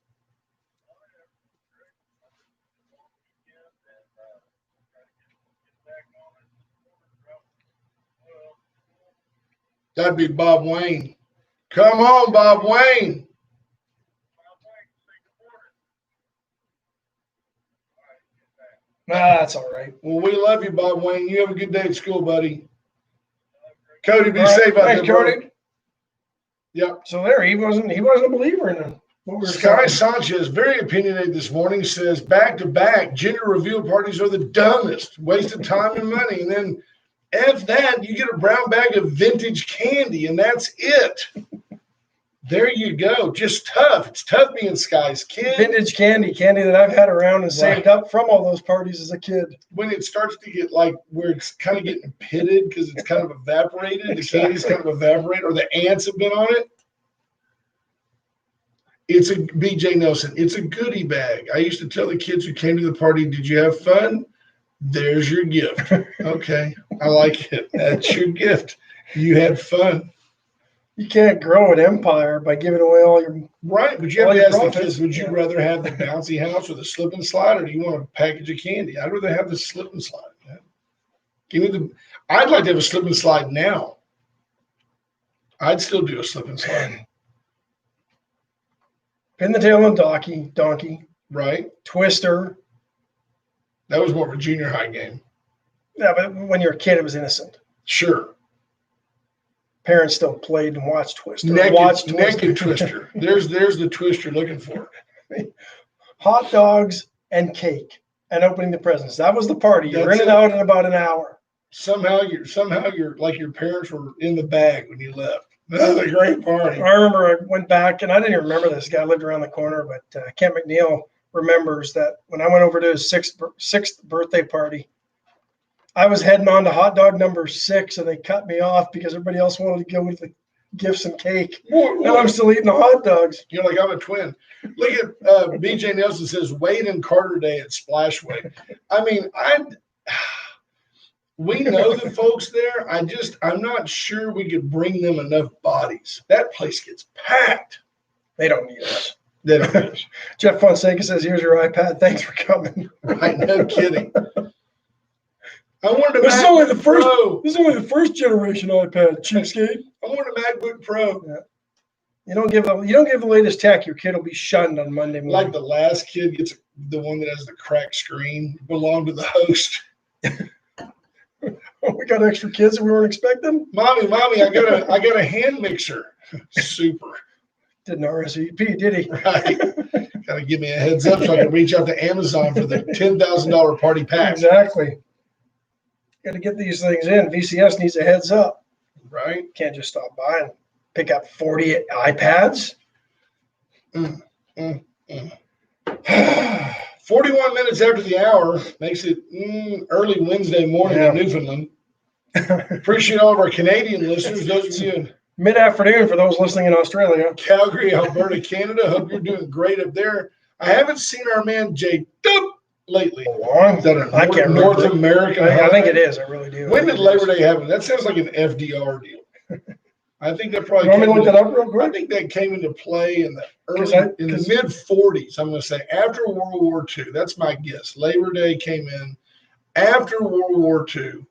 That'd be Bob Wayne. Come on, Bob Wayne. That's all right. Well, we love you, Bob Wayne. You have a good day at school, buddy. Cody, be All right. safe out Thanks, there, Cody. buddy. Yep. So there, he wasn't a believer in it. Sky Sanchez, very opinionated this morning, says back-to-back gender reveal parties are the dumbest. Waste of time and money. And then F that, you get a brown bag of vintage candy, and that's it. There you go. Just tough. It's tough being Sky's kid. Vintage candy that I've had around and saved up from all those parties as a kid. When it starts to get like where it's kind of getting pitted because it's kind of evaporated, the candy's kind of evaporated, or the ants have been on it. It's a BJ Nelson. It's a goodie bag. I used to tell the kids who came to the party, did you have fun? There's your gift. Okay. I like it. That's your gift. You had fun. You can't grow an empire by giving away all your right. But you have to ask the kids, would you Yeah. rather have the bouncy house or the slip and slide, or do you want a package of candy? I'd rather have the slip and slide. Man. Give me I'd like to have a slip and slide now. I'd still do a slip and slide. Pin the tail on donkey. Right. Twister. That was more of a junior high game. Yeah, but when you're a kid, it was innocent. Sure. Parents still played and watched Twister. Naked Twister. There's the twist you're looking for. Hot dogs and cake and opening the presents. That was the party. You're That's in and out in about an hour. Somehow you're like your parents were in the bag when you left. That was a great party. I remember I went back, and I didn't even remember this guy lived around the corner, but Kent McNeil remembers that when I went over to his sixth birthday party, I was heading on to hot dog number 6, and they cut me off because everybody else wanted to go with the gifts and cake. And I'm still eating the hot dogs. You're like, I'm a twin. Look at BJ Nelson says Wade and Carter Day at Splashway. I mean, we know the folks there. I'm not sure we could bring them enough bodies. That place gets packed. They don't need us. They don't need us. Jeff Fonseca says, "Here's your iPad. Thanks for coming." Right? No kidding. I wanted a This is MacBook only the first. Pro. This is only the first generation iPad. Cheapskate. I want a MacBook Pro. Yeah. You don't give the latest tech, your kid will be shunned on Monday morning. Like the last kid gets the one that has the cracked screen. Belonged to the host. Oh, we got extra kids that we weren't expecting. Mommy, I got a hand mixer. Super. Didn't RSVP, did he? Right. Got to give me a heads up so I can reach out to Amazon for the $10,000 party pack. Exactly. Got to get these things in. VCS needs a heads up. Right. Can't just stop by and pick up 40 iPads. 41 minutes after the hour makes it early Wednesday morning in Newfoundland. Appreciate all of our Canadian listeners. Those of you in Mid-afternoon for those listening in Australia. Calgary, Alberta, Canada. Hope you're doing great up there. I haven't seen our man Jay Dub lately. Is that a I can't North remember. American? I think it is. I really do. When did Labor Day happen? That sounds like an FDR deal. I think that probably. You want me to look that up real quick? I think that came into play in the mid 40s. I'm going to say after World War II. That's my guess. Labor Day came in after World War II,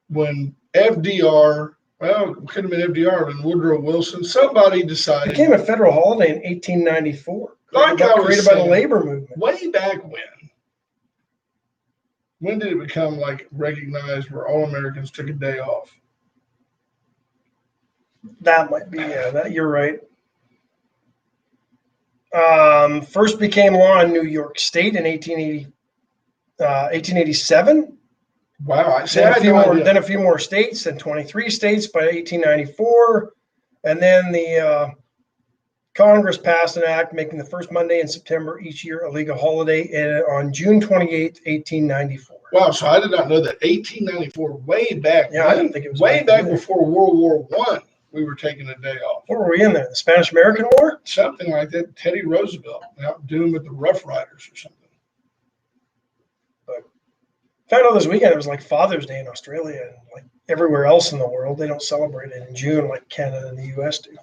when FDR, well, it could have been FDR, but Woodrow Wilson, somebody decided. It became a federal holiday in 1894. Like created by the labor movement. Way back when? When did it become like recognized where all Americans took a day off? That might be, that you're right. First became law in New York State in 1887. Wow. Then a few more states, then 23 states by 1894. And then the Congress passed an act making the first Monday in September each year a legal holiday on June 28, 1894. Wow, so I did not know that. 1894, way back. Yeah, I didn't think it was way back before World War I. We were taking a day off. What were we in there? The Spanish-American War? Something like that. Teddy Roosevelt out doing with the Rough Riders or something. But found out this weekend it was like Father's Day in Australia and like everywhere else in the world. They don't celebrate it in June like Canada and the U.S. do.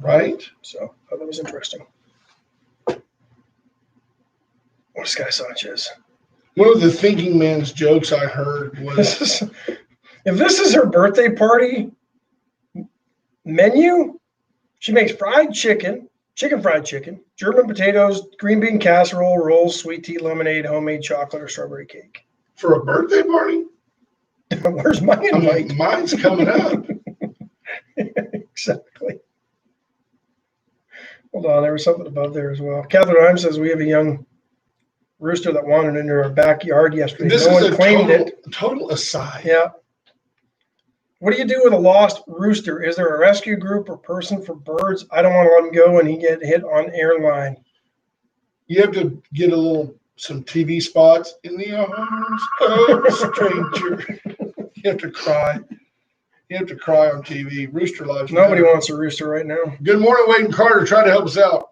Right. So I thought that was interesting. What's Guy Sanchez? One of the thinking man's jokes I heard was, if this is her birthday party menu, she makes fried chicken, fried chicken, German potatoes, green bean casserole, rolls, sweet tea, lemonade, homemade chocolate, or strawberry cake. For a birthday party? Where's my invite? Mine's coming up. Exactly. Hold on, there was something above there as well. Catherine Heim says we have a young rooster that wandered into our backyard yesterday. This no is one a claimed it. Total aside. Yeah. What do you do with a lost rooster? Is there a rescue group or person for birds? I don't want to let him go and he get hit on airline. You have to get some TV spots in the arms of a stranger. You have to cry. You have to cry on TV. Rooster lives. Nobody wants a rooster right now. Good morning, Wade and Carter. Try to help us out.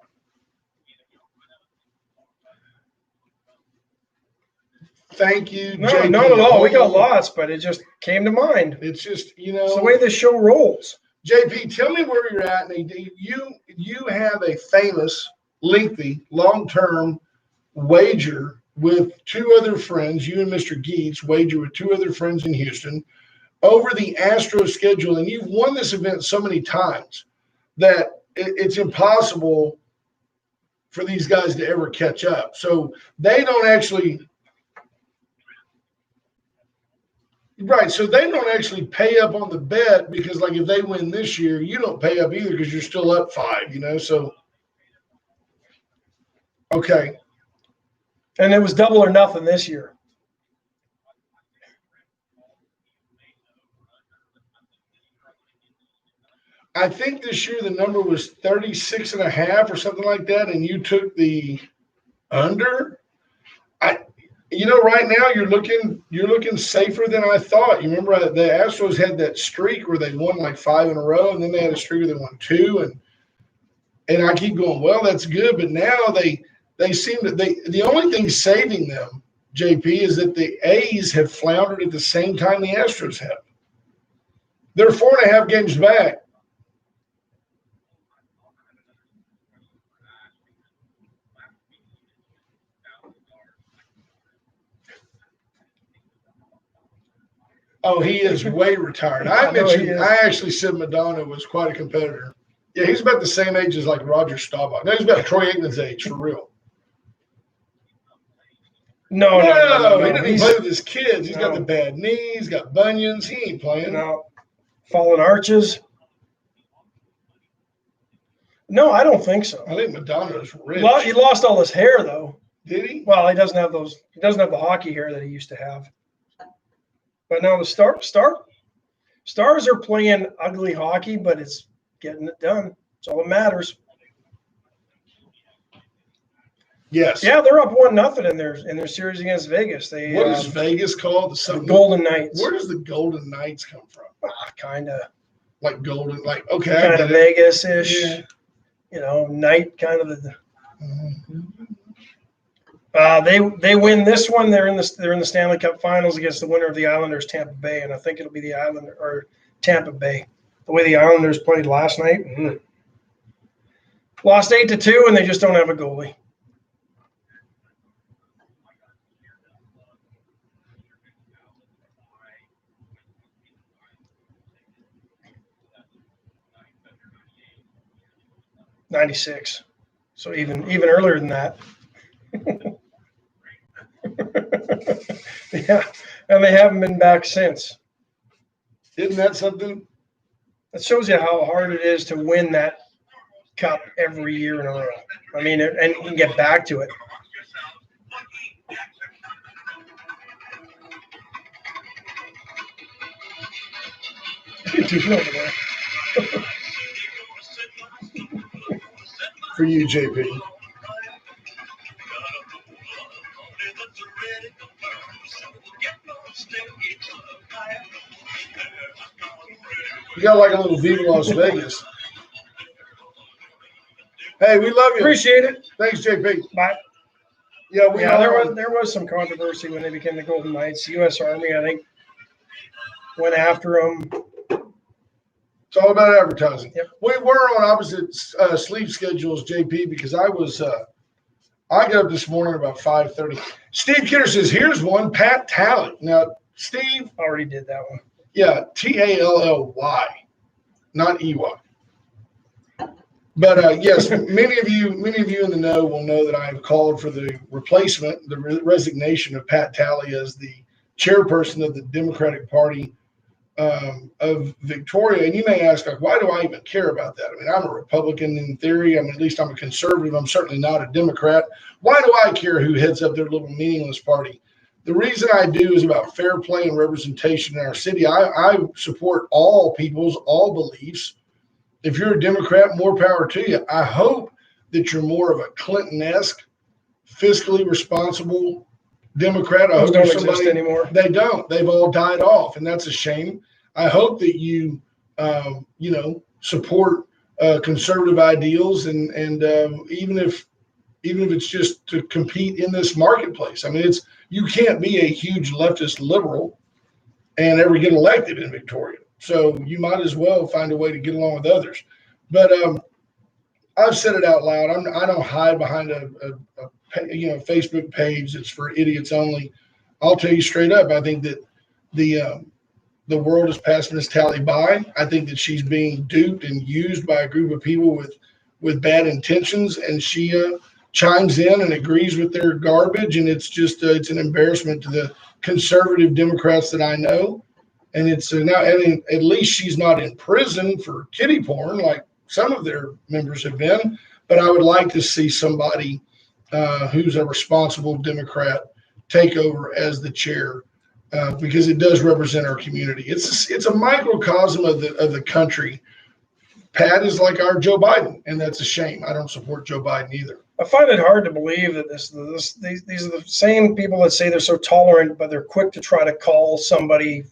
Thank you. No, JP. not at all. We got lots, but it just came to mind. It's just, it's the way this show rolls. JP, tell me where you're at. You have a famous, lengthy, long-term wager with two other friends. You and Mr. Geets wager with two other friends in Houston over the Astros schedule, and you've won this event so many times that it's impossible for these guys to ever catch up. So they don't actually. Right, so they don't actually pay up on the bet because, like, if they win this year, you don't pay up either because you're still up 5, so. Okay. And it was double or nothing this year. I think this year the number was 36.5 or something like that, and you took the under. Right now you're looking safer than I thought. You remember the Astros had that streak where they won like 5 in a row, and then they had a streak where they won 2, and I keep going, well, that's good, but now they seem to the only thing saving them, JP, is that the A's have floundered at the same time the Astros have. They're 4.5 games back. Oh, he is way retired. I actually said Madonna was quite a competitor. Yeah, he's about the same age as like Roger Staubach. No, he's about Troy Aikman's age, for real. No. He doesn't play with his kids. He's got the bad knee. He's got bunions. He ain't playing. No. Fallen arches. No, I don't think so. I think Madonna's rich. Well, he lost all his hair, though. Did he? Well, he doesn't have those. He doesn't have the hockey hair that he used to have. But now the stars are playing ugly hockey, but it's getting it done. That's all that matters. Yes. Yeah, they're up 1-0 in their series against Vegas. They What is Vegas called? the Golden Knights. Where does the Golden Knights come from? Kind of. Like golden, like okay, Kind of Vegas-ish. Yeah. You know, night kind of the. Mm-hmm. They win this one. They're in the Stanley Cup Finals against the winner of the Islanders, Tampa Bay, and I think it'll be the Islanders or Tampa Bay. The way the Islanders played last night, lost 8-2, and they just don't have a goalie. '96, so even earlier than that. Yeah, and they haven't been back since. Isn't that something? That shows you how hard it is to win that cup every year in a row. I mean, and you can get back to it. What are you doing over there? For you, JP. You got like a little Viva Las Vegas. Hey, we love you. Appreciate it. Thanks, JP. Bye. Yeah, there was some controversy when they became the Golden Knights. The U.S. Army, I think, went after them. It's all about advertising. Yep. We were on opposite sleep schedules, JP, because I got up this morning about 5:30. Steve Kidder says, here's one, Pat Talley. Now, Steve. Already did that one. Yeah, Tally, not EY. But yes, many of you in the know will know that I have called for the replacement, the resignation of Pat Talley as the chairperson of the Democratic Party of Victoria. And you may ask, like, why do I even care about that? I mean, I'm a Republican in theory. I mean, at least I'm a conservative. I'm certainly not a Democrat. Why do I care who heads up their little meaningless party? The reason I do is about fair play and representation in our city. I support all peoples, all beliefs. If you're a Democrat, more power to you. I hope that you're more of a Clinton-esque, fiscally responsible Democrat. I Those hope don't you're exist anymore. They don't. They've all died off, and that's a shame. I hope that you, support conservative ideals, and even if it's just to compete in this marketplace. I mean, you can't be a huge leftist liberal and ever get elected in Victoria. So you might as well find a way to get along with others. But I've said it out loud. I don't hide behind a Facebook page that's for idiots only. I'll tell you straight up. I think that the world is passing Miss Talley by. I think that she's being duped and used by a group of people with bad intentions, and she chimes in and agrees with their garbage. And it's just it's an embarrassment to the conservative Democrats that I know. And it's now, at least she's not in prison for kiddie porn like some of their members have been. But I would like to see somebody who's a responsible Democrat take over as the chair because it does represent our community. It's a microcosm of the country. Pat is like our Joe Biden, and that's a shame. I don't support Joe Biden either. I find it hard to believe that these are the same people that say they're so tolerant, but they're quick to try to call somebody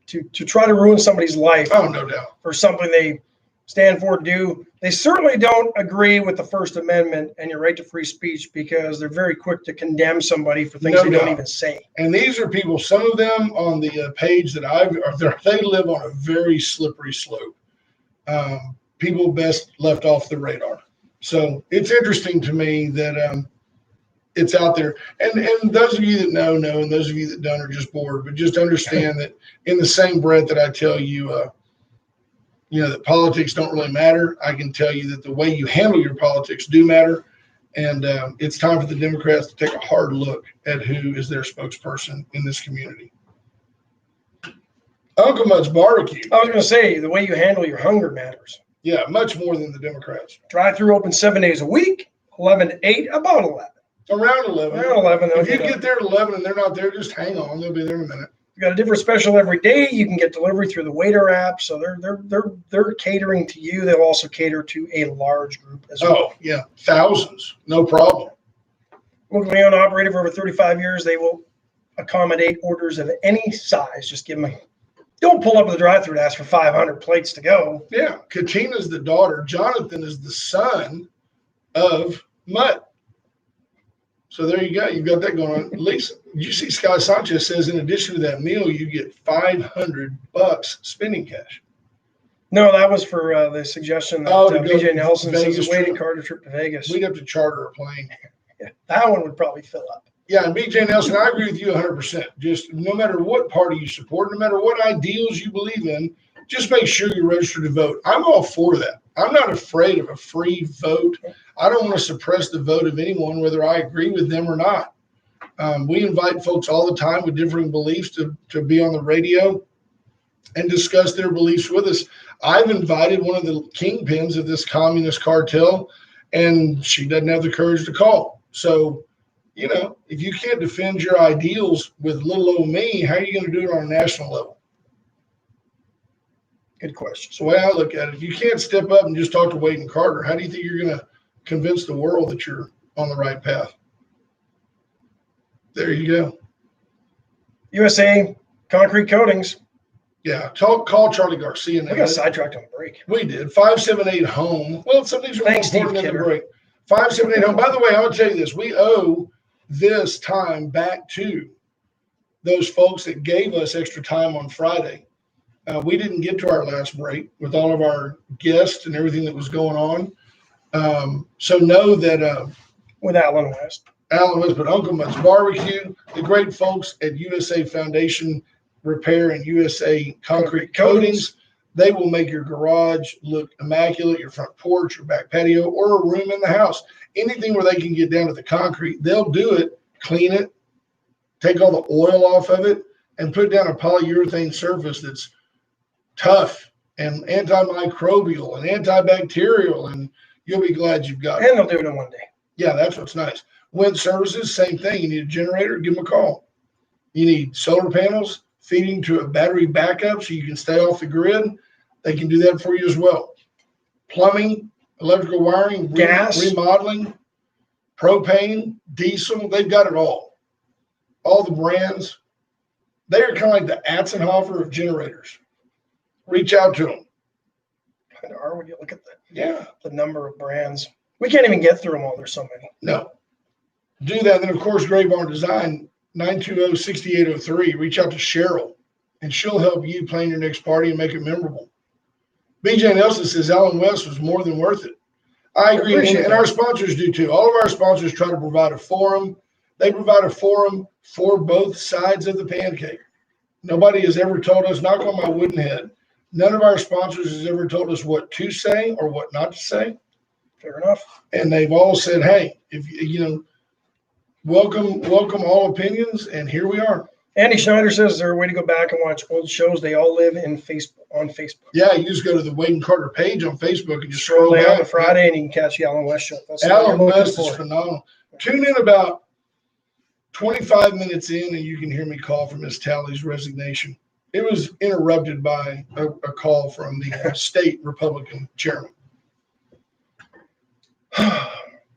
to try to ruin somebody's life. Oh, no doubt. For something they stand for, do. They certainly don't agree with the First Amendment and your right to free speech because they're very quick to condemn somebody for things they don't even say. And these are people, some of them on the page that they live on a very slippery slope. People best left off the radar. So it's interesting to me that it's out there. And those of you that know, and those of you that don't are just bored. But just understand that in the same breath that I tell you, that politics don't really matter, I can tell you that the way you handle your politics do matter. And it's time for the Democrats to take a hard look at who is their spokesperson in this community. Uncle Mutt's Barbecue. I was going to say, the way you handle your hunger matters. Yeah, much more than the Democrats. Drive-through open 7 days a week, 11 to 8, about 11. Around 11. Around 11. If you get there at 11 and they're not there, just hang on. They'll be there in a minute. You got a different special every day. You can get delivery through the Waiter app. So they're catering to you. They'll also cater to a large group as well. Oh, yeah. Thousands. No problem. locally owned, operated for over 35 years. They will accommodate orders of any size. Just give them don't pull up to the drive-thru and ask for 500 plates to go. Yeah. Katina's the daughter. Jonathan is the son of Mutt. So there you go. You've got that going on. At least you see Sky Sanchez says in addition to that meal, you get $500 spending cash. No, that was for the suggestion that BJ Nelson says a Wade and Carter trip to Vegas. We'd have to charter a plane. Yeah, that one would probably fill up. Yeah, and BJ Nelson, I agree with you 100%. Just no matter what party you support, no matter what ideals you believe in, just make sure you're registered to vote. I'm all for that. I'm not afraid of a free vote. I don't want to suppress the vote of anyone, whether I agree with them or not. We invite folks all the time with differing beliefs to be on the radio and discuss their beliefs with us. I've invited one of the kingpins of this communist cartel, and she doesn't have the courage to call. So, you know, if you can't defend your ideals with little old me, how are you going to do it on a national level? Good question. So the way I look at it, if you can't step up and just talk to Wade and Carter, how do you think you're going to convince the world that you're on the right path? There you go. USA Concrete Coatings. Yeah, call Charlie Garcia now. We got sidetracked on the break. We did. 578-HOME. Well, some of these are Thanks, important Steve in the Kidder. break. 578-HOME. By the way, I'll tell you this. We owe this time back to those folks that gave us extra time on Friday. We didn't get to our last break with all of our guests and everything that was going on. So know that with Alan West, but Uncle Mutt's Barbecue, the great folks at USA Foundation Repair and USA Concrete Coatings, they will make your garage look immaculate, your front porch, your back patio, or a room in the house. Anything where they can get down to the concrete, they'll do it, clean it, take all the oil off of it, and put down a polyurethane surface that's tough and antimicrobial and antibacterial, and you'll be glad you've got it. And they'll do it in one day. Yeah, that's what's nice. Wind services, same thing. You need a generator, give them a call. You need solar panels, feeding to a battery backup so you can stay off the grid. They can do that for you as well. Plumbing, electrical wiring, gas, remodeling, propane, diesel, they've got it all. All the brands. They are kind of like the Atzenhofer of generators. Reach out to them. Kind of are when you look at the number of brands. We can't even get through them all. There's so many. No. Do that. Then, of course, Gray Barn Design, 920-6803. Reach out to Cheryl, and she'll help you plan your next party and make it memorable. BJ Nelson says Alan West was more than worth it. I agree, and our sponsors do too. All of our sponsors try to provide a forum. They provide a forum for both sides of the pancake. Nobody has ever told us, knock on my wooden head, none of our sponsors has ever told us what to say or what not to say. Fair enough. And they've all said, hey, if you know, welcome all opinions, and here we are. Andy Schneider says, is there a way to go back and watch old shows? They all live on Facebook. Yeah, you just go to the Wade and Carter page on Facebook and just scroll down back to Friday, and you can catch the Alan West show. Alan West is phenomenal. Tune in about 25 minutes in, and you can hear me call for Miss Talley's resignation. It was interrupted by a call from the state Republican chairman.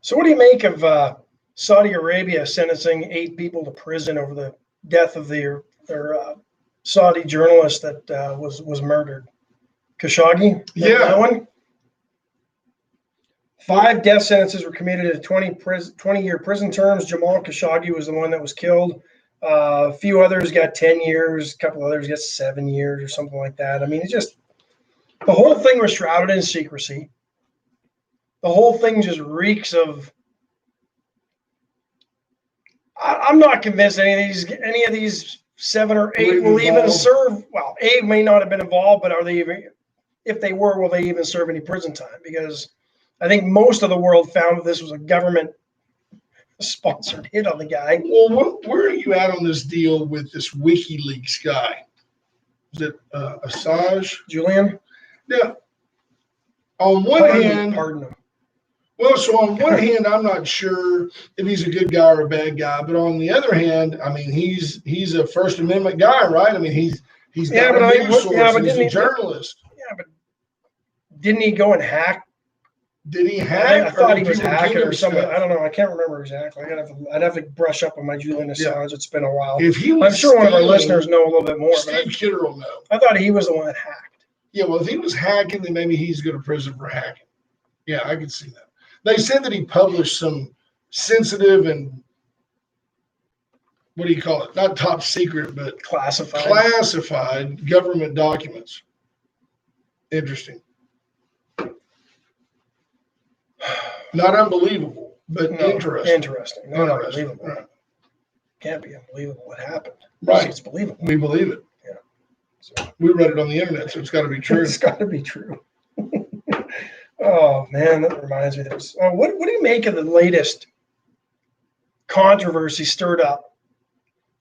So what do you make of Saudi Arabia sentencing 8 people to prison over the death of their Saudi journalist that was murdered? Khashoggi? Yeah. That one? 5 death sentences were commuted to 20-year prison terms. Jamal Khashoggi was the one that was killed. A few others got 10 years. A couple others got 7 years or something like that. I mean, it just, the whole thing was shrouded in secrecy. The whole thing just reeks of, I'm not convinced any of these 7 or 8 will even serve. Well, 8 may not have been involved, but are they even, if they were, will they even serve any prison time? Because I think most of the world found that this was a government-sponsored hit on the guy. Well, where are you at on this deal with this WikiLeaks guy? Is it Assange? Julian? Yeah. On one hand, pardon him. Well, so on one hand, I'm not sure if he's a good guy or a bad guy, but on the other hand, I mean, he's a First Amendment guy, right? I mean, he's got a news source, and he's a journalist. Yeah, but didn't he go and hack Did he I hack? thought or he did was people hacking give him or something. stuff? I don't know. I can't remember exactly. I'd have to brush up on my Julian Yeah. Assange. It's been a while. If he was I'm sure one of our stealing, listeners know a little bit more. But Steve Kidder will know. I thought he was the one that hacked. Yeah, well, if he was hacking, then maybe he's going to prison for hacking. Yeah, I could see that. They said that he published some sensitive and what do you call it? Not top secret, but classified government documents. Interesting. Not unbelievable, but interesting. Interesting. Not unbelievable. Right. Can't be unbelievable what happened. Right. It's believable. We believe it. Yeah. So we read it on the internet, so it's got to be true. It's got to be true. Oh man, that reminds me. What do you make of the latest controversy stirred up?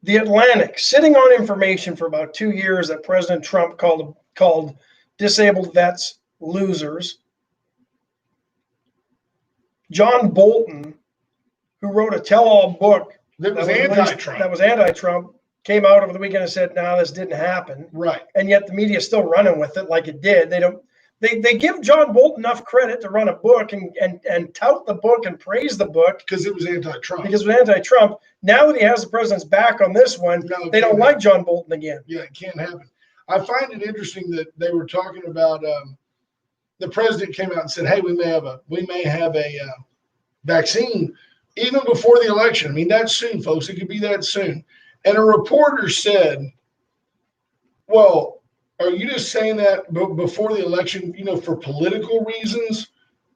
The Atlantic sitting on information for about 2 years that President Trump called disabled vets losers. John Bolton, who wrote a tell-all book that was anti-Trump, came out over the weekend and said, "No, this didn't happen." Right. And yet the media is still running with it like it did. They give John Bolton enough credit to run a book and tout the book and praise the book because it was anti-Trump. Now that he has the president's back on this one, they don't like John Bolton again. Yeah, it can't happen. I find it interesting that they were talking about the president came out and said, "Hey, we may have a vaccine even before the election." I mean, that's soon, folks. It could be that soon. And a reporter said, "Well, are you just saying that before the election, for political reasons?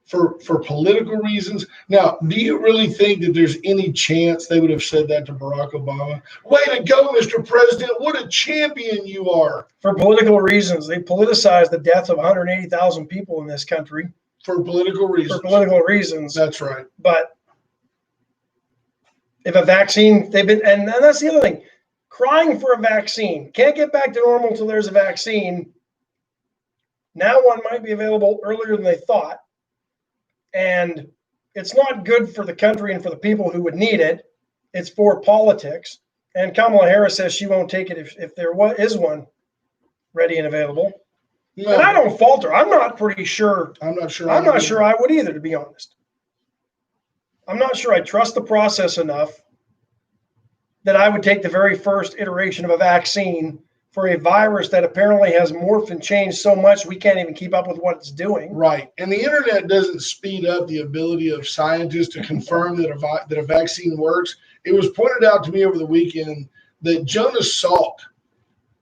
For political reasons? Now, do you really think that there's any chance they would have said that to Barack Obama? Way to go, Mr. President. What a champion you are." For political reasons. They politicized the death of 180,000 people in this country. For political reasons. That's right. But if a vaccine, and that's the other thing. Crying for a vaccine. Can't get back to normal until there's a vaccine. Now one might be available earlier than they thought. And it's not good for the country and for the people who would need it. It's for politics. And Kamala Harris says she won't take it if there is one ready and available. No. And I don't fault her. I'm not sure I would either, to be honest. I'm not sure I trust the process enough that I would take the very first iteration of a vaccine for a virus that apparently has morphed and changed so much we can't even keep up with what it's doing. Right. And the internet doesn't speed up the ability of scientists to confirm that a vaccine works. It was pointed out to me over the weekend that Jonas Salk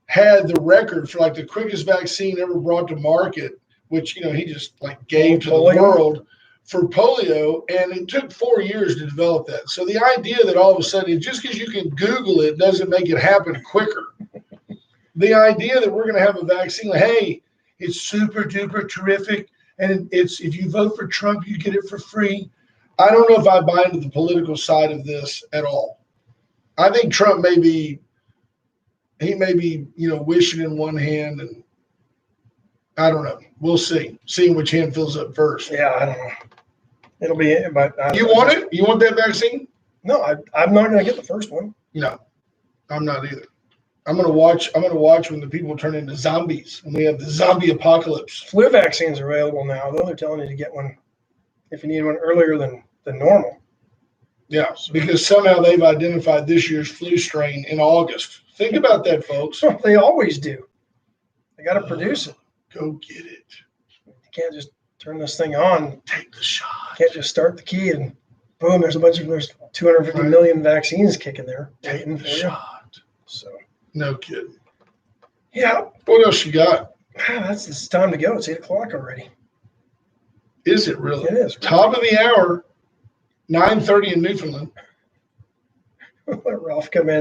had the record for the quickest vaccine ever brought to market, which, he just gave to the world for polio, and it took 4 years to develop that. So the idea that all of a sudden, just because you can Google it doesn't make it happen quicker. The idea that we're going to have a vaccine, hey, it's super duper terrific, and it's if you vote for Trump, you get it for free. I don't know if I buy into the political side of this at all. I think Trump may be wishing in one hand, and I don't know. We'll see. Seeing which hand fills up first. Yeah, I don't know. It'll be, but you want it? You want that vaccine? No, I'm not going to get the first one. No, I'm not either. I'm going to watch when the people turn into zombies and we have the zombie apocalypse. Flu vaccines are available now, though. They're telling you to get one if you need one earlier than normal. Yeah, because somehow they've identified this year's flu strain in August. Think about that, folks. They always do. They got to produce it. Go get it. You can't just turn this thing on. Take the shot. You can't just start the key and boom, there's 250 million vaccines kicking there. Take the shot. So. No kidding. Yeah. What else you got? It's time to go. It's 8:00 already. Is it really? It is. Top of the hour, 9:30 in Newfoundland. Let Ralph come in.